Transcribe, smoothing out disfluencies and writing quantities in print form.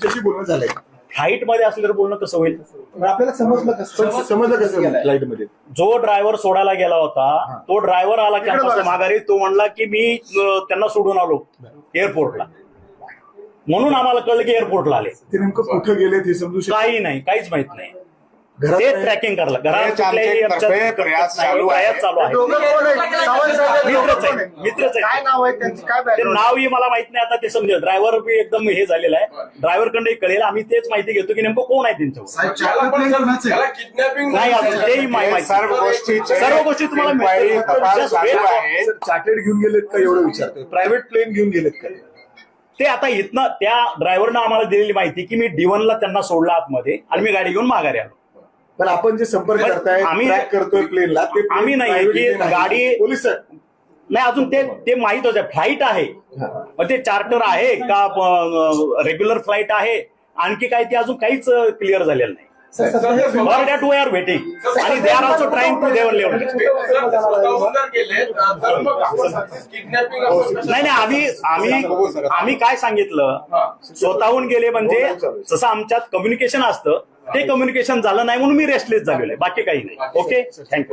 तुमच्याशी बोलणं झालंय? फ्लाईट मध्ये असल्यावर बोलणं कसं होईल? आपल्याला समजलं कसं फ्लाईट मध्ये? जो ड्रायव्हर सोडायला गेला होता तो ड्रायव्हर आला कॅम्पसच्या माघारी. तो म्हणला की मी त्यांना सोडून आलो एअरपोर्टला, म्हणून आम्हाला कळलं की एअरपोर्टला आले. ते नेमकं कुठं गेले ते समजू शकतो? काही नाही, काहीच माहित नाही. घरात ते नाही? ट्रॅकिंग करायला घरात प्रयास चालू आहे. मित्रच आहे. नावही मला माहित नाही. आता ते समजेल. ड्रायव्हर बी एकदम हे झालेला आहे. ड्रायव्हर कडे कळेल. आम्ही तेच माहिती घेतो की नेमकं कोण आहे त्यांच्यावर. नाही अजून तेही माहिती. सर्व गोष्टी तुम्हाला मिळतील. चार्टेड घेऊन गेलेत का एवढं विचारतोय? प्रायव्हेट प्लेन घेऊन गेलेत का? ते आता इथनं त्या ड्रायव्हरनं आम्हाला दिलेली माहिती की मी D1ला त्यांना सोडलं आतमध्ये आणि मी गाडी घेऊन माघारी आलो. पण आपण जे संपर्क करताय, आम्ही ट्रॅक करतोय प्लेनला, ते आम्ही नाही की गाडी पोलीस नाही अजून ते माहित होतं. फ्लाईट आहे मग ते चार्टर आहे का रेग्युलर फ्लाईट आहे आणखी काय ते अजून काहीच क्लिअर झालेलं नाही. दॅट वी आर वेटिंग आणि they are also trying to their level. नाही आम्ही काय सांगितलं, स्वतःहून गेले म्हणजे जसं आमच्यात कम्युनिकेशन असतं ते कम्युनिकेशन झालं नाही म्हणून मी रेस्टलेस झालेलो आहे. बाकी काही नाही. Okay, thank you.